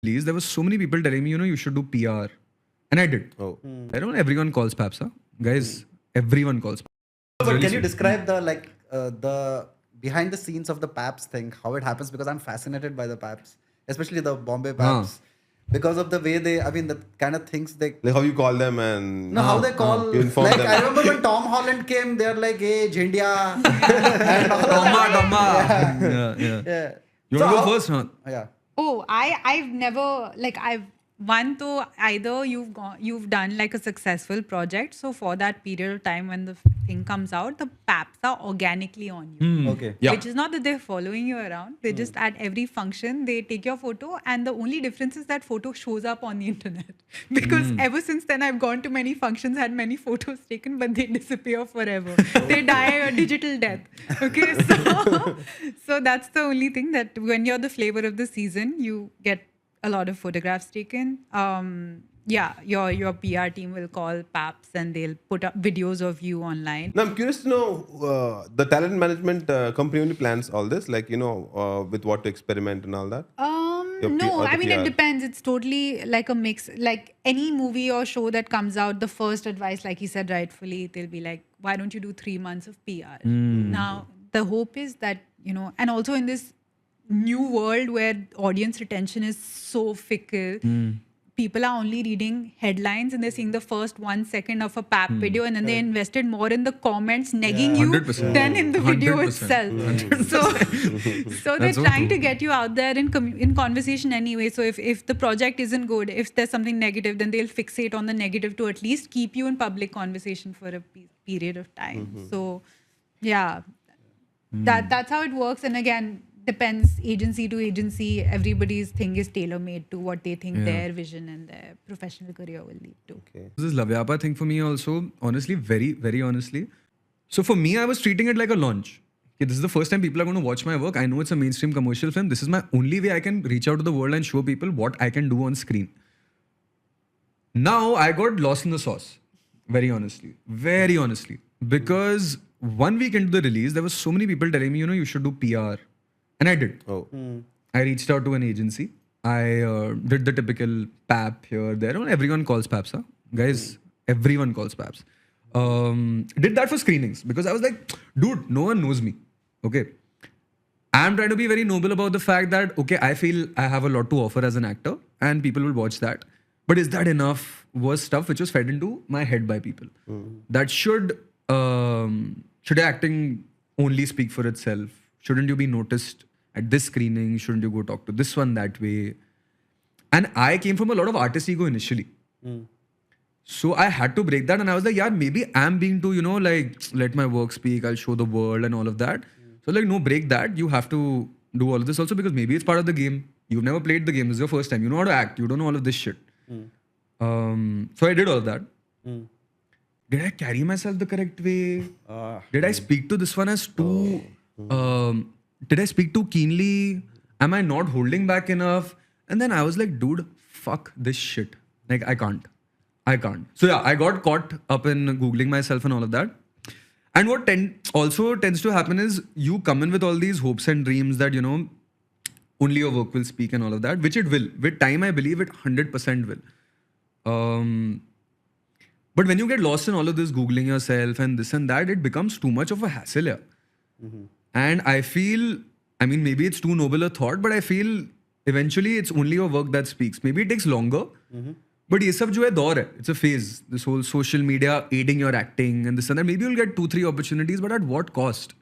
release, there were so many people telling me, you should do PR. And I did. Oh. I don't know, everyone calls Paps, huh? Guys, everyone calls Paps. But can you describe the behind the scenes of the Paps thing, how it happens? Because I'm fascinated by the Paps, especially the Bombay Paps, because of the way the kind of things they. Like how you call them and No, how they call. you inform Like them. I remember when Tom Holland came, they're like, "Hey, Jhindia." and all Dhamma. that. Yeah. Yeah. You So want to go how- first, huh? Yeah. Oh, I've never I've one though either you've done like a successful project, so for that period of time when the thing comes out, the Paps are organically on you. Okay. Yeah. Which is not that they're following you around. They just at every function they take your photo, and the only difference is that photo shows up on the internet. Because ever since then I've gone to many functions, had many photos taken, but they disappear forever. They die a digital death. Okay, so that's the only thing, that when you're the flavor of the season, you get a lot of photographs taken. Yeah, your PR team will call Paps and they'll put up videos of you online. Now I'm curious to know the talent management company only plans all this, like with what to experiment and all that. Your No, or the I mean, PR. it depends. It's totally like a mix. Like any movie or show that comes out, the first advice, like he said rightfully, they'll be like, why don't you do 3 months of PR? Now, the hope is that, and also in this new world where audience retention is so fickle, people are only reading headlines and they're seeing the first 1 second of a PAP video, and then they invested more in the comments negging you 100%. than in the video 100%. itself. So they're That's so trying to true. get you out there in conversation anyway. So if the project isn't good, if there's something negative, then they'll fixate on the negative to at least keep you in public conversation for a period of time. So yeah, that's how it works. And again, depends agency to agency. Everybody's thing is tailor made to what they think their vision and their professional career will lead to. Okay. This is Lavyapa thing for me also, honestly, very, very honestly. So for me, I was treating it like a launch. Okay, this is the first time people are going to watch my work. I know it's a mainstream commercial film. This is my only way I can reach out to the world and show people what I can do on screen. Now, I got lost in the sauce, very honestly. Very honestly. Because 1 week into the release, there were so many people telling me, you should do PR. And I did. Oh. I reached out to an agency. I did the typical PAP here, there. Everyone calls PAPs, huh? Guys, everyone calls PAPs. Did that for screenings because I was like, dude, no one knows me. Okay. I'm trying to be very noble about the fact that, okay, I feel I have a lot to offer as an actor and people will watch that. But is that enough? Was stuff which was fed into my head by people. That should acting only speak for itself? Shouldn't you be noticed at this screening? Shouldn't you go talk to this one that way? And I came from a lot of artist ego initially. So I had to break that. And I was like, yeah, maybe I'm being too, let my work speak. I'll show the world and all of that. So no, break that. You have to do all of this also because maybe it's part of the game. You've never played the game. This is your first time. You know how to act. You don't know all of this shit. So I did all of that. Did I carry myself the correct way? Did I speak to this one as too... did I speak too keenly? Am I not holding back enough? And then I was like, dude, fuck this shit. Like, I can't. So yeah, I got caught up in Googling myself and all of that. And what also tends to happen is you come in with all these hopes and dreams that, only your work will speak and all of that, which it will. With time, I believe it 100% will. But when you get lost in all of this, Googling yourself and this and that, it becomes too much of a hassle. Yeah. And I feel, maybe it's too noble a thought, but I feel eventually it's only your work that speaks. Maybe it takes longer. But ये सब जो है दौर है, it's a phase. This whole social media aiding your acting and this and that. Maybe you'll get 2-3 opportunities, but at what cost?